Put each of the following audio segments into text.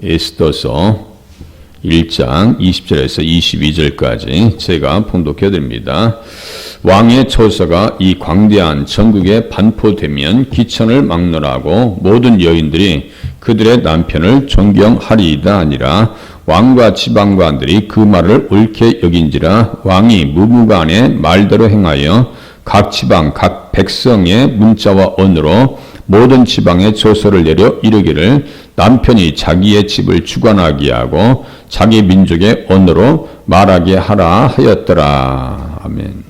에스더서 1장 20절에서 22절까지 제가 봉독해 드립니다. 왕의 처소가 이 광대한 전국에 반포되면 기천을 막론하고 모든 여인들이 그들의 남편을 존경하리이다 아니라 왕과 지방관들이 그 말을 옳게 여긴지라. 왕이 무무간에 말대로 행하여 각 지방 각 백성의 문자와 언어로 모든 지방에 조서를 내려 이르기를 남편이 자기의 집을 주관하게 하고 자기 민족의 언어로 말하게 하였더라. 아멘.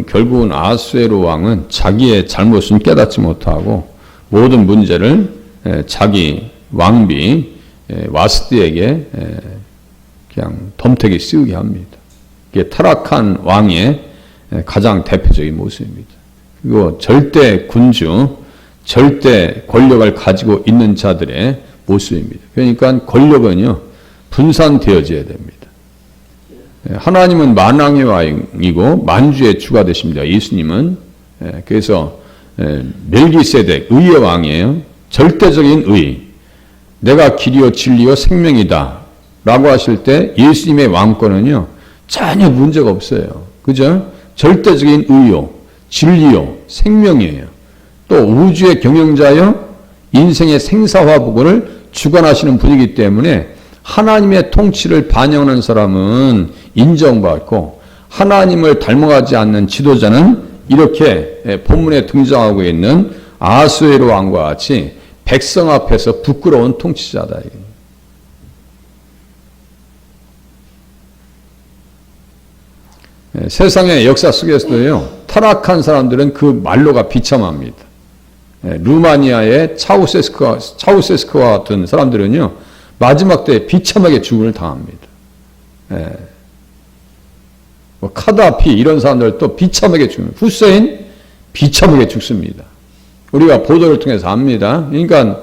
결국은 아수에로 왕은 자기의 잘못은 깨닫지 못하고 모든 문제를 자기 왕비 와스디에게 그냥 덤태기 씌우게 합니다. 이게 타락한 왕의 가장 대표적인 모습입니다. 그리고 절대 군주, 절대 권력을 가지고 있는 자들의 모습입니다. 그러니까 권력은요, 분산되어져야 됩니다. 하나님은 만왕의 왕이고 만주의 주가 되십니다. 예수님은. 그래서 멜기세덱, 의의 왕이에요. 절대적인 의. 내가 길이요 진리요 생명이다 라고 하실 때 예수님의 왕권은요, 전혀 문제가 없어요. 그죠? 절대적인 의요, 진리요, 생명이에요. 또 우주의 경영자요, 인생의 생사화복을 주관하시는 분이기 때문에 하나님의 통치를 반영하는 사람은 인정받고 하나님을 닮아가지 않는 지도자는 이렇게 본문에 등장하고 있는 아수에로 왕과 같이 백성 앞에서 부끄러운 통치자다. 세상의 역사 속에서도요, 타락한 사람들은 그 말로가 비참합니다. 루마니아의 차우세스크와 같은 사람들은요, 마지막 때에 비참하게 죽음을 당합니다. 카다피 이런 사람들도 비참하게 죽습니다. 후세인 비참하게 죽습니다. 우리가 보도를 통해서 압니다. 그러니까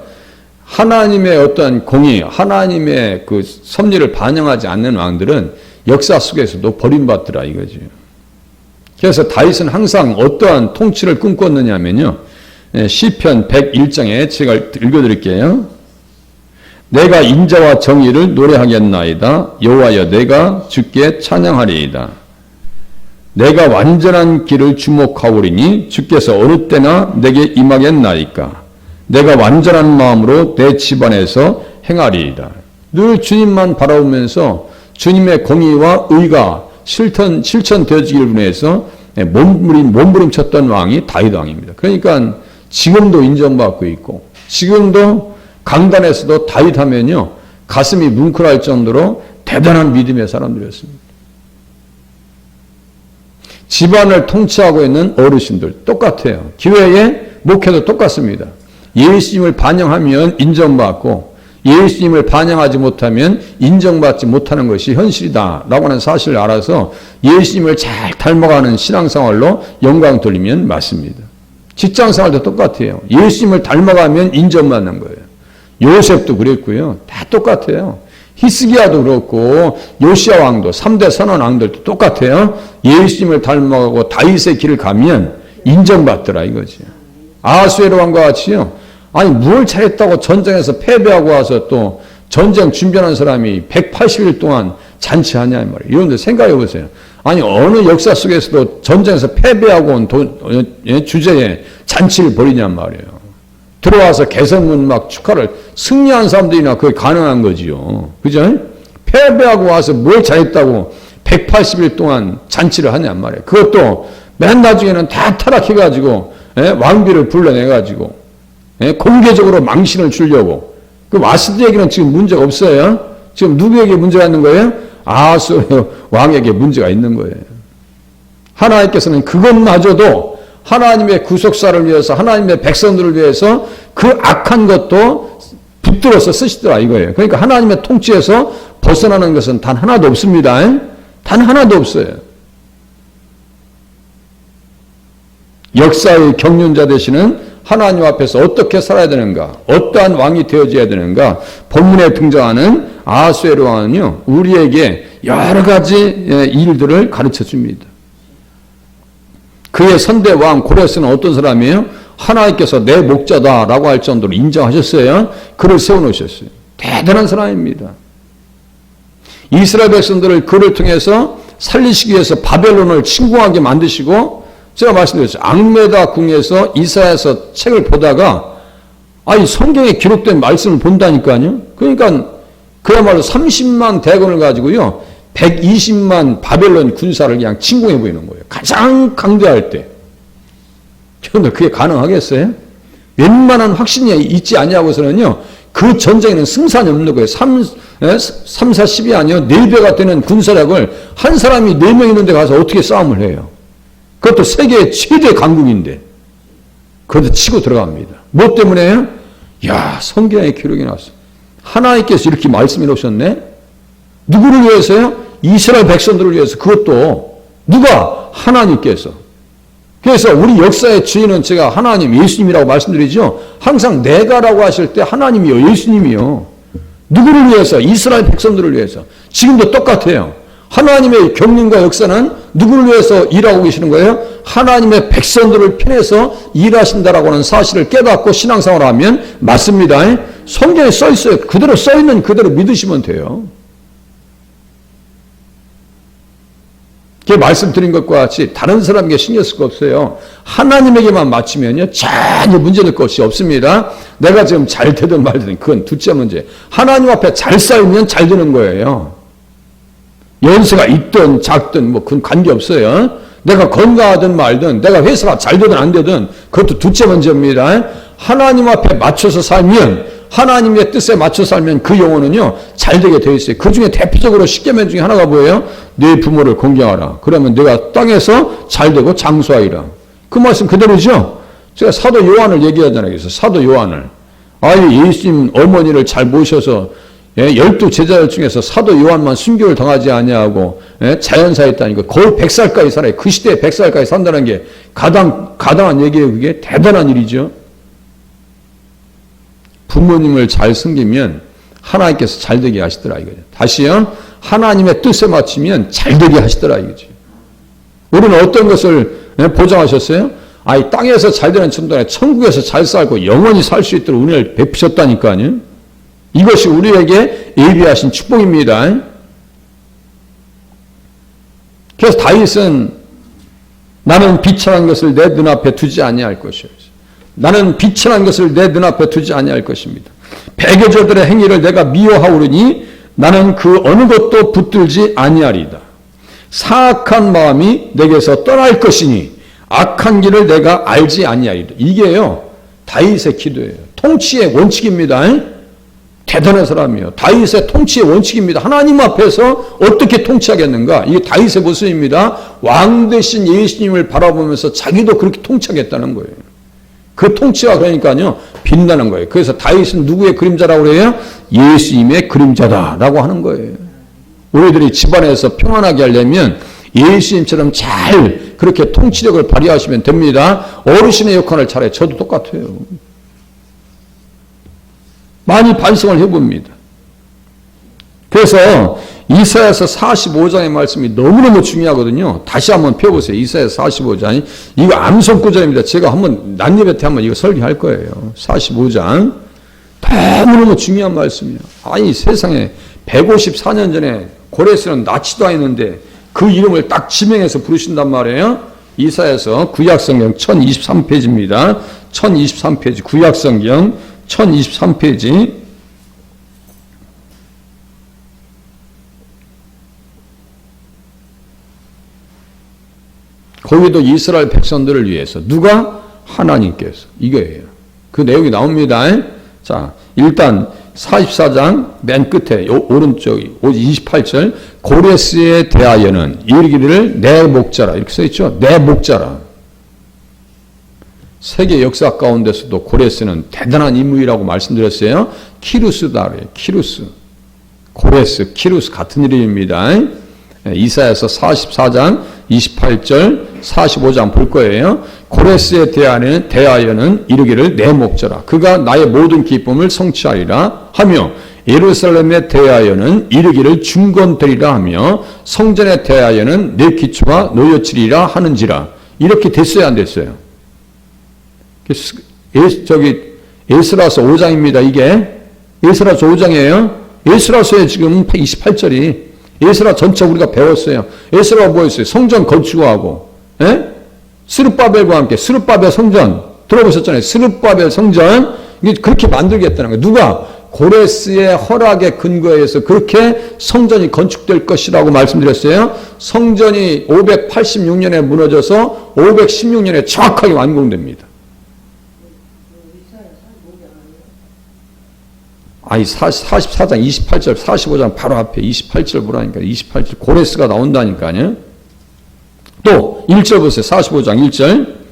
하나님의 어떤 공의, 하나님의 그 섭리를 반영하지 않는 왕들은 역사 속에서도 버림받더라 이거죠. 그래서 다윗은 항상 어떠한 통치를 꿈꿨느냐면요, 시편 101장에 제가 읽어드릴게요. 내가 인자와 정의를 노래하겠나이다. 여호와여 내가 주께 찬양하리이다. 내가 완전한 길을 주목하오리니 주께서 어느 때나 내게 임하겠나이까. 내가 완전한 마음으로 내 집안에서 행하리이다. 늘 주님만 바라보면서 주님의 공의와 의가 실천되어지기를 위해서 몸부림쳤던 왕이 다윗 왕입니다. 그러니까 지금도 인정받고 있고 지금도 강단에서도 다윗 하면요, 가슴이 뭉클할 정도로 대단한 믿음의 사람들이었습니다. 집안을 통치하고 있는 어르신들 똑같아요. 교회의 목회도 똑같습니다. 예수님을 반영하면 인정받고 예수님을 반영하지 못하면 인정받지 못하는 것이 현실이다라고 하는 사실을 알아서 예수님을 잘 닮아가는 신앙생활로 영광 돌리면 맞습니다. 직장생활도 똑같아요. 예수님을 닮아가면 인정받는 거예요. 요셉도 그랬고요. 다 똑같아요. 히스기야도 그렇고 요시야 왕도 3대 선원 왕들도 똑같아요. 예수님을 닮아가고 다윗의 길을 가면 인정받더라 이거지. 아하수에로 왕과 같이요. 아니 뭘 잘했다고 전쟁에서 패배하고 와서 또 전쟁 준비하는 사람이 180일 동안 잔치하냐 이 말이에요. 여러분들 생각해 보세요. 아니 어느 역사 속에서도 전쟁에서 패배하고 온 주제에 잔치를 벌이냔 말이에요. 들어와서 개선문 막 축하를 승리한 사람들이나 그게 가능한 거지요. 그죠? 패배하고 와서 뭘 잘했다고 180일 동안 잔치를 하냔 말이에요. 그것도 맨 나중에는 다 타락해가지고 왕비를 불러내가지고 공개적으로 망신을 주려고. 그 와스디 얘기는 지금 문제가 없어요. 지금 누구에게 문제가 있는 거예요? 아하수 왕에게 문제가 있는 거예요. 하나님께서는 그것마저도 하나님의 구속사를 위해서 하나님의 백성들을 위해서 그 악한 것도 붙들어서 쓰시더라 이거예요. 그러니까 하나님의 통치에서 벗어나는 것은 단 하나도 없습니다. 단 하나도 없어요. 역사의 경륜자 되시는 하나님 앞에서 어떻게 살아야 되는가, 어떠한 왕이 되어져야 되는가, 본문에 등장하는 아하수에로 왕은요, 우리에게 여러 가지 일들을 가르쳐 줍니다. 그의 선대 왕 고레스는 어떤 사람이에요? 하나님께서 내 목자다라고 할 정도로 인정하셨어요. 그를 세워놓으셨어요. 대단한 사람입니다. 이스라엘 백성들을 그를 통해서 살리시기 위해서 바벨론을 침공하게 만드시고, 제가 말씀드렸죠. 앙메다 궁에서 이사야서 책을 보다가 아니 성경에 기록된 말씀을 본다니까요. 그러니까 그야말로 30만 대군을 가지고요 120만 바벨론 군사를 그냥 침공해 보이는 거예요. 가장 강대할 때. 그런데 그게 가능하겠어요? 웬만한 확신이 있지 아니하고서는요 그 전쟁에는 승산이 없는 거예요. 3, 4, 10이 아니요 4배가 되는 군사력을 한 사람이 4명 있는데 가서 어떻게 싸움을 해요? 그것도 세계 최대 강국인데 그것도 치고 들어갑니다. 뭐 때문에요? 야, 성경에 기록이 나왔어. 하나님께서 이렇게 말씀해 놓으셨네. 누구를 위해서요? 이스라엘 백성들을 위해서. 그것도 누가? 하나님께서. 그래서 우리 역사의 주인은 제가 하나님, 예수님이라고 말씀드리죠. 항상 내가라고 하실 때 하나님이요, 예수님이요. 누구를 위해서? 이스라엘 백성들을 위해서. 지금도 똑같아요. 하나님의 경륜과 역사는 누구를 위해서 일하고 계시는 거예요? 하나님의 백성들을 편해서 일하신다라고 하는 사실을 깨닫고 신앙생활을 하면 맞습니다. 성경에 써 있어요. 그대로 써 있는 그대로 믿으시면 돼요. 그 말씀드린 것과 같이 다른 사람에게 신경 쓸 거 없어요. 하나님에게만 맞추면요 전혀 문제될 것이 없습니다. 내가 지금 잘 되든 말든 그건 둘째 문제. 하나님 앞에 잘 쌓이면 잘 되는 거예요. 연세가 있든 작든 뭐 그건 관계없어요. 내가 건강하든 말든 내가 회사가 잘 되든 안 되든 그것도 둘째 문제입니다. 하나님 앞에 맞춰서 살면, 하나님의 뜻에 맞춰 살면 그 영혼은요 잘 되게 되어 있어요. 그 중에 대표적으로 10계명 중에 하나가 뭐예요? 네 부모를 공경하라. 그러면 내가 땅에서 잘 되고 장수하리라. 그 말씀 그대로죠. 제가 사도 요한을 얘기하잖아요. 그래서 사도 요한을 예수님 어머니를 잘 모셔서 12제자들 중에서 사도 요한만 순교를 당하지 아니하고 자연사했다니까. 거의 100살까지 살아요. 그 시대에 100살까지 산다는 게 가당한 얘기예요. 그게 대단한 일이죠. 부모님을 잘 섬기면 하나님께서 잘 되게 하시더라 이거죠. 다시요. 하나님의 뜻에 맞추면 잘 되게 하시더라 이거죠. 우리는 어떤 것을 보장하셨어요? 땅에서 잘 되는 천도에 천국에서 잘 살고 영원히 살 수 있도록 은혜를 베푸셨다니까요. 이것이 우리에게 예비하신 축복입니다. 그래서 다윗은 나는 비천한 것을 내 눈앞에 두지 아니할 것이요. 나는 비천한 것을 내 눈앞에 두지 아니할 것입니다. 배교자들의 행위를 내가 미워하오르니 나는 그 어느 것도 붙들지 아니하리다. 사악한 마음이 내게서 떠날 것이니 악한 길을 내가 알지 아니하리다. 이게요 다윗의 기도예요. 통치의 원칙입니다. 대단한 사람이에요. 다윗의 통치의 원칙입니다. 하나님 앞에서 어떻게 통치하겠는가? 이게 다윗의 모습입니다. 왕 대신 예수님을 바라보면서 자기도 그렇게 통치하겠다는 거예요. 그 통치가 그러니까요 빛나는 거예요. 그래서 다윗은 누구의 그림자라고 그래요? 예수님의 그림자다라고 하는 거예요. 우리들이 집안에서 평안하게 하려면 예수님처럼 잘 그렇게 통치력을 발휘하시면 됩니다. 어르신의 역할을 잘해. 저도 똑같아요. 많이 반성을 해봅니다. 그래서 이사야서 45장의 말씀이 너무너무 중요하거든요. 다시 한번 펴보세요. 이사야서 45장. 이거 암송구절입니다. 제가 한번 난예배 때 한번 이거 설교할 거예요. 45장. 너무너무 중요한 말씀이에요. 세상에 154년 전에 고레스는 나치도 했는데 그 이름을 딱 지명해서 부르신단 말이에요. 이사야서 구약성경 1023페이지입니다. 1023페이지 구약성경 1023페이지. 거기도 이스라엘 백성들을 위해서 누가? 하나님께서. 이거예요. 그 내용이 나옵니다. 자, 일단 44장 맨 끝에 오른쪽 28절 고레스에 대하여는 이르기를 내 목자라 이렇게 써있죠. 내 목자라. 세계 역사 가운데서도 고레스는 대단한 인물이라고 말씀드렸어요. 키루스다 그래요. 키루스. 고레스, 키루스 같은 이름입니다. 이사야서 44장 28절 45장 볼 거예요. 고레스에 대하여는 이르기를 내 목자라. 그가 나의 모든 기쁨을 성취하리라 하며 예루살렘에 대하여는 이르기를 중건되리라 하며 성전에 대하여는 내 기초가 놓여지리라 하는지라. 이렇게 됐어요 안 됐어요? 에스라서 5장입니다. 이게 에스라서 5장이에요. 에스라서에 지금 128절이 에스라 전체 우리가 배웠어요. 에스라가 뭐였어요? 성전 건축하고, 예? 스룹바벨과 함께 스룹바벨 성전 들어보셨잖아요. 스룹바벨 성전 이게 그렇게 만들겠다는 거예요. 누가? 고레스의 허락에 근거해서 그렇게 성전이 건축될 것이라고 말씀드렸어요. 성전이 586년에 무너져서 516년에 정확하게 완공됩니다. 아니 44장 28절 45장 바로 앞에 28절 보라니까 28절 고레스가 나온다니까요. 또 1절 보세요. 45장 1절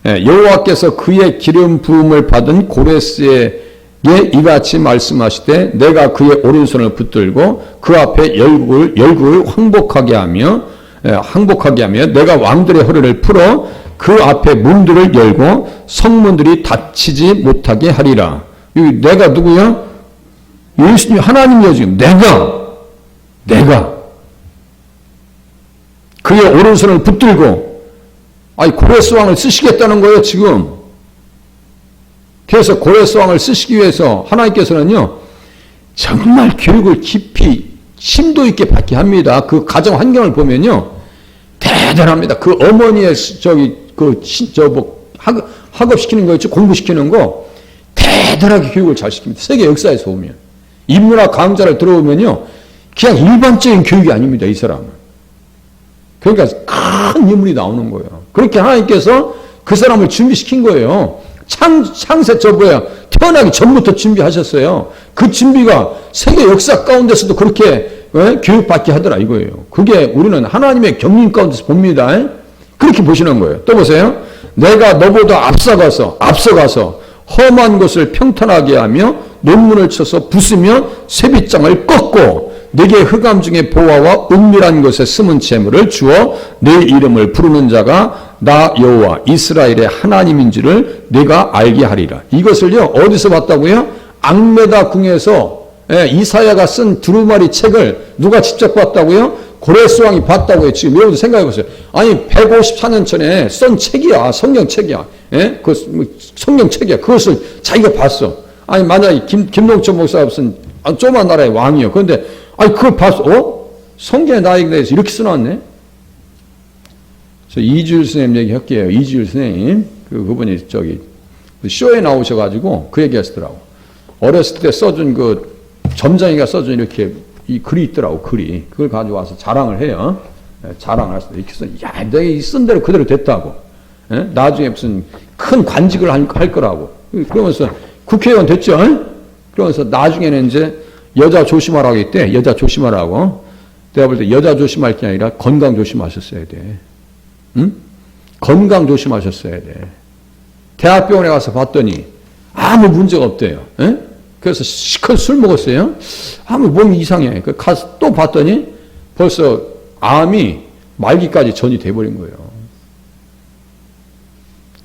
여호와께서 그의 기름 부음을 받은 고레스에게 이같이 말씀하시되 내가 그의 오른손을 붙들고 그 앞에 열국을 항복하게 하며 내가 왕들의 허리를 풀어 그 앞에 문들을 열고 성문들이 닫히지 못하게 하리라. 여기 내가 누구야? 예수님 하나님이요. 지금 내가 그의 오른손을 붙들고 고레스 왕을 쓰시겠다는 거예요 지금. 그래서 고레스 왕을 쓰시기 위해서 하나님께서는요 정말 교육을 깊이 심도 있게 받게 합니다. 그 가정 환경을 보면요 대단합니다. 그 어머니의 학업 시키는 거 있죠. 공부시키는 거 대단하게 교육을 잘 시킵니다. 세계 역사에서 보면 인문학 강좌를 들어오면요 그냥 일반적인 교육이 아닙니다. 이 사람은. 그러니까 큰 인물이 나오는 거예요. 그렇게 하나님께서 그 사람을 준비시킨 거예요. 창세 태어나기 전부터 준비하셨어요. 그 준비가 세계 역사 가운데서도 그렇게 교육받게 하더라 이거예요. 그게 우리는 하나님의 경륜 가운데서 봅니다. 그렇게 보시는 거예요. 또 보세요. 내가 너보다 앞서가서 험한 것을 평탄하게 하며 논문을 쳐서 부수며 쇠빗장을 꺾고 내게 흑암 중에 보화와 은밀한 곳에 숨은 재물을 주어 내 이름을 부르는 자가 나 여호와 이스라엘의 하나님인 줄을 내가 알게 하리라. 이것을요 어디서 봤다고요? 악메다 궁에서 이사야가 쓴 두루마리 책을 누가 직접 봤다고요? 고레스 왕이 봤다고요. 지금 여러분 생각해 보세요. 아니 154년 전에 쓴 책이야. 성경책이야. 성경책이야. 그것을 자기가 봤어. 아니 만약에 김동철 목사가 무슨 조그만 나라의 왕이요. 그런데 그걸 봤어. 성경에 나에 대해서 이렇게 써놨네. 이주일 선생님 얘기할게요. 이주일 선생님 그분이 쇼에 나오셔가지고 그 얘기 하시더라고. 어렸을 때 써준 점장이가 써준 이렇게 이 글이 있더라고. 글이 그걸 가지고 와서 자랑을 해요. 자랑을 하시더 이렇게 써. 야, 내가 이 쓴 대로 그대로 됐다고. 나중에 무슨 큰 관직을 할 거라고. 그러면서 국회의원 됐죠. 그러면서 나중에는 이제 여자 조심하라고 했대. 여자 조심하라고. 내가 볼 때 여자 조심할 게 아니라 건강 조심하셨어야 돼. 응? 건강 조심하셨어야 돼. 대학병원에 가서 봤더니 아무 문제가 없대요. 그래서 시큰 술 먹었어요. 아무 몸이 이상해. 가서 또 봤더니 벌써 암이 말기까지 전이 돼버린 거예요.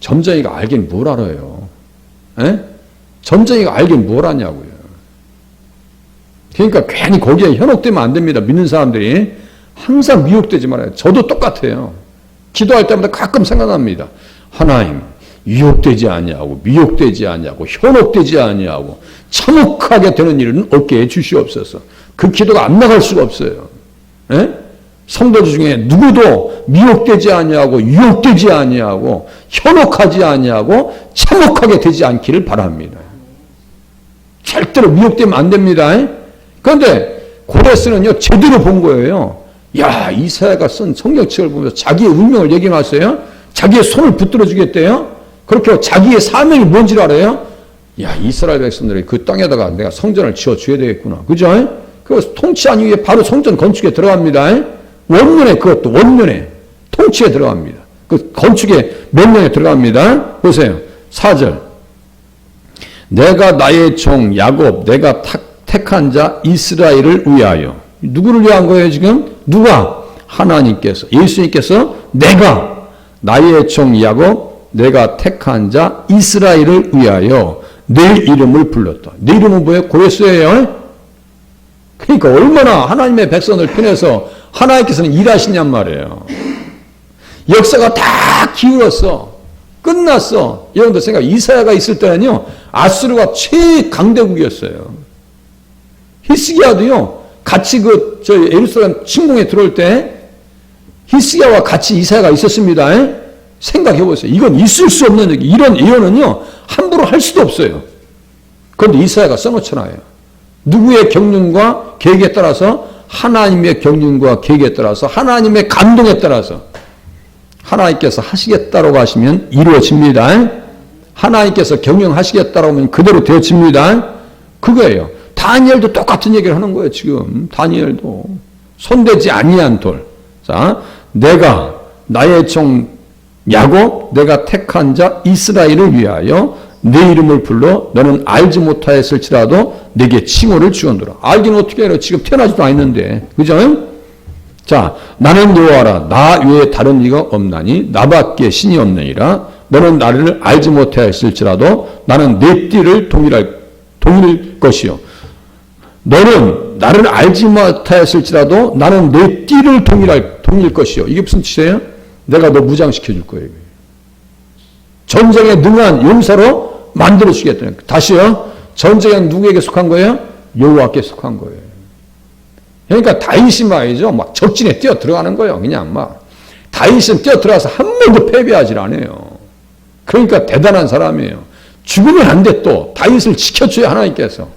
점쟁이가 알긴 뭘 알아요. 점쟁이가 알긴 뭘 아냐고요. 그러니까 괜히 거기에 현혹되면 안 됩니다. 믿는 사람들이 항상 미혹되지 말아요. 저도 똑같아요. 기도할 때마다 가끔 생각납니다. 하나님 유혹되지 아니하고 미혹되지 아니하고 현혹되지 아니하고 참혹하게 되는 일은 없게 해 주시옵소서. 그 기도가 안 나갈 수가 없어요. 성도들 중에 누구도 미혹되지 아니하고 유혹되지 아니하고 현혹하지 아니하고 참혹하게 되지 않기를 바랍니다. 절대로 미혹되면 안 됩니다. 그런데 고레스는요 제대로 본 거예요. 야, 이사야가 쓴 성경책을 보면서 자기의 운명을 얘기하세요. 자기의 손을 붙들어 주겠대요. 그렇게 자기의 사명이 뭔지를 알아요. 야, 이스라엘 백성들이 그 땅에다가 내가 성전을 지어줘야 되겠구나. 그죠? 그래서 통치한 이후에 바로 성전 건축에 들어갑니다. 원년에 그것도 원년에 통치에 들어갑니다. 그 건축에 몇 년에 들어갑니다. 보세요. 4절. 내가 나의 종 야곱 내가 택한 자 이스라엘을 위하여. 누구를 위한 거예요 지금? 누가? 하나님께서 예수님께서 내가 나의 종 야곱 내가 택한 자 이스라엘을 위하여 내 이름을 불렀다. 내 이름은 뭐예요? 고레스예요. 그러니까 얼마나 하나님의 백성을 편해서 하나님께서는 일하시냔 말이에요. 역사가 다 기울었어. 끝났어. 여러분들 생각, 이사야가 있을 때는요, 아수르가 최강대국이었어요. 히스기야도요, 같이 예루살렘 침공에 들어올 때, 히스기야와 같이 이사야가 있었습니다. 생각해 보세요. 이건 있을 수 없는 얘기. 이런 예언은요, 함부로 할 수도 없어요. 그런데 이사야가 써놓잖아요. 누구의 경륜과 계획에 따라서, 하나님의 경륜과 계획에 따라서, 하나님의 감동에 따라서, 하나님께서 하시겠다라고 하시면 이루어집니다. 하나님께서 경영하시겠다라고 하면 그대로 되어집니다. 그거예요. 다니엘도 똑같은 얘기를 하는 거예요, 지금. 다니엘도. 손대지 아니한 돌. 자, 내가 나의 종 야곱, 내가 택한 자 이스라엘을 위하여 내 이름을 불러 너는 알지 못하였을지라도 내게 칭호를 주었노라. 알기는 어떻게 해요? 지금 태어나지도 않았는데. 그죠? 자, 나는 여호와라. 나 외에 다른 이가 없나니 나밖에 신이 없느니라. 너는 나를 알지 못하였을지라도 나는 내 띠를 동일할 것이요. 너는 나를 알지 못하였을지라도 나는 내 띠를 동일 것이요. 이게 무슨 뜻이에요? 내가 너 무장시켜 줄 거예요. 전쟁에 능한 용사로 만들어 주겠다는 거예요. 다시요. 전쟁은 누구에게 속한 거예요? 여호와께 속한 거예요. 그러니까 다윗이 말이죠. 막 적진에 뛰어 들어가는 거예요. 그냥 막. 다윗은 뛰어 들어가서 한 번도 패배하지 않아요. 그러니까 대단한 사람이에요. 죽으면 안 돼 또. 다윗을 지켜줘야 하나님께서.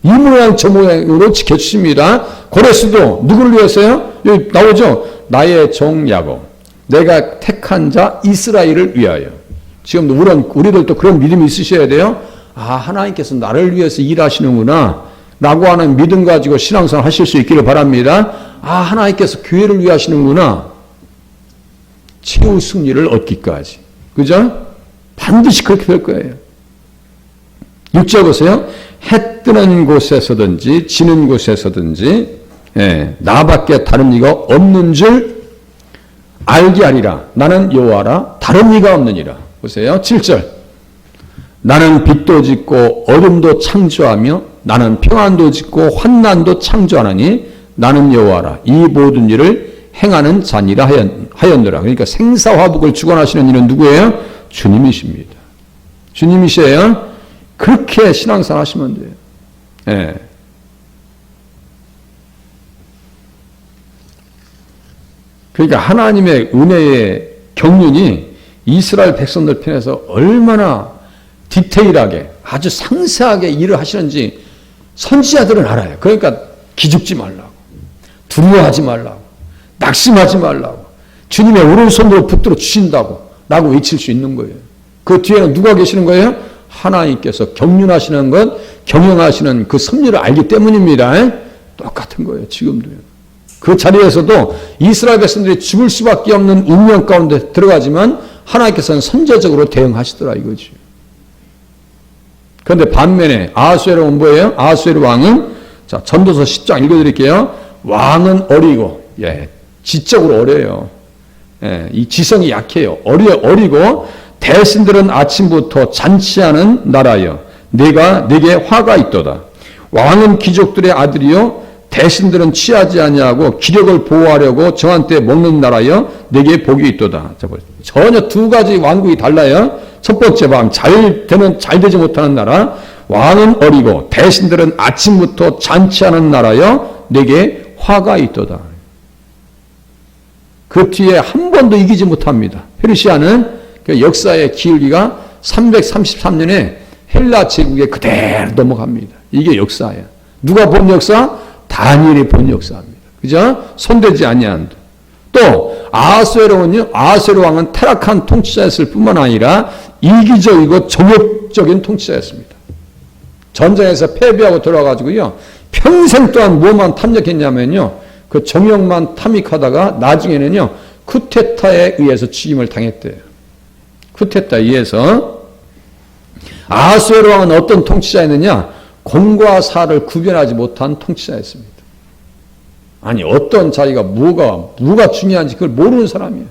이 모양 저 모양으로 지켜주십니다. 고레스도 누구를 위해서요? 여기 나오죠? 나의 종 야곱. 내가 택한 자 이스라엘을 위하여. 지금 우리들도 그런 믿음이 있으셔야 돼요. 아, 하나님께서 나를 위해서 일하시는구나. 라고 하는 믿음 가지고 신앙생활 하실 수 있기를 바랍니다. 아, 하나님께서 교회를 위해 하시는구나. 최후 승리를 얻기까지. 그죠? 반드시 그렇게 될 거예요. 6절 보세요. 해 뜨는 곳에서든지 지는 곳에서든지 나밖에 다른 이가 없는 줄 알게 하리라. 나는 여호와라. 다른 이가 없느니라. 보세요. 7절. 나는 빛도 짓고 어둠도 창조하며 나는 평안도 짓고 환난도 창조하나니 나는 여호와라. 이 모든 일을 행하는 자니라 하였느라. 그러니까 생사화복을 주관하시는 이는 누구예요? 주님이십니다. 주님이셔요. 그렇게 신앙생활 하시면 돼요. 예. 그러니까 하나님의 은혜의 경륜이 이스라엘 백성들 편에서 얼마나 디테일하게 아주 상세하게 일을 하시는지 선지자들은 알아요. 그러니까 기죽지 말라고, 두려워하지 말라고, 낙심하지 말라고, 주님의 오른손으로 붙들어 주신다고 라고 외칠 수 있는 거예요. 그 뒤에는 누가 계시는 거예요? 하나님께서 경륜하시는 것, 경영하시는 그 섭리를 알기 때문입니다. 똑같은 거예요. 지금도요. 그 자리에서도 이스라엘 백성들이 죽을 수밖에 없는 운명 가운데 들어가지만 하나님께서는 선제적으로 대응하시더라 이거지. 그런데 반면에 아하수에로 뭐예요? 아하수에로 왕은, 자, 전도서 10장 읽어드릴게요. 왕은 어리고, 지적으로 어려요. 이 지성이 약해요. 어리고 대신들은 아침부터 잔치하는 나라여. 내게 화가 있도다. 왕은 귀족들의 아들이요. 대신들은 취하지 아니하고 기력을 보호하려고 정한 때 먹는 나라여. 내게 복이 있도다. 전혀 두 가지 왕국이 달라요. 첫 번째 왕, 잘 되지 못하는 나라. 왕은 어리고 대신들은 아침부터 잔치하는 나라여. 내게 화가 있도다. 그 뒤에 한 번도 이기지 못합니다. 페르시아는 역사의 기울기가 333년에 헬라 제국에 그대로 넘어갑니다. 이게 역사예요. 누가 본 역사? 다니엘이 본 역사입니다. 그죠? 손대지 아니한. 또 아하수에로 왕은 타락한 통치자였을 뿐만 아니라 이기적이고 정욕적인 통치자였습니다. 전쟁에서 패배하고 돌아가지고요. 평생 동안 뭐만 탐닉했냐면요. 그 정욕만 탐닉하다가 나중에는요. 쿠데타에 의해서 죽임을 당했대요. 쿠데타에 의해서. 아하수에로 왕은 어떤 통치자였느냐? 공과 사를 구별하지 못한 통치자였습니다. 아니, 어떤 자기가 뭐가 중요한지 그걸 모르는 사람이에요.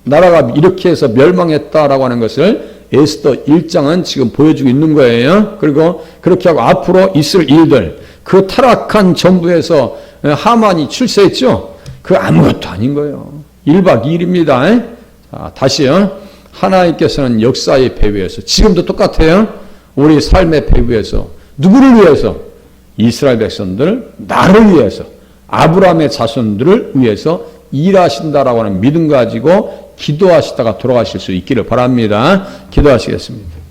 나라가 이렇게 해서 멸망했다라고 하는 것을 에스더 1장은 지금 보여주고 있는 거예요. 그리고 그렇게 하고 앞으로 있을 일들, 그 타락한 정부에서 하만이 출세했죠. 그 아무것도 아닌 거예요. 1박 2일입니다. 자, 다시요. 하나님께서는 역사의 배후에서 지금도 똑같아요. 우리 삶의 배후에서 누구를 위해서? 이스라엘 백성들, 나를 위해서, 아브라함의 자손들을 위해서 일하신다라고 하는 믿음 가지고 기도하시다가 돌아가실 수 있기를 바랍니다. 기도하시겠습니다.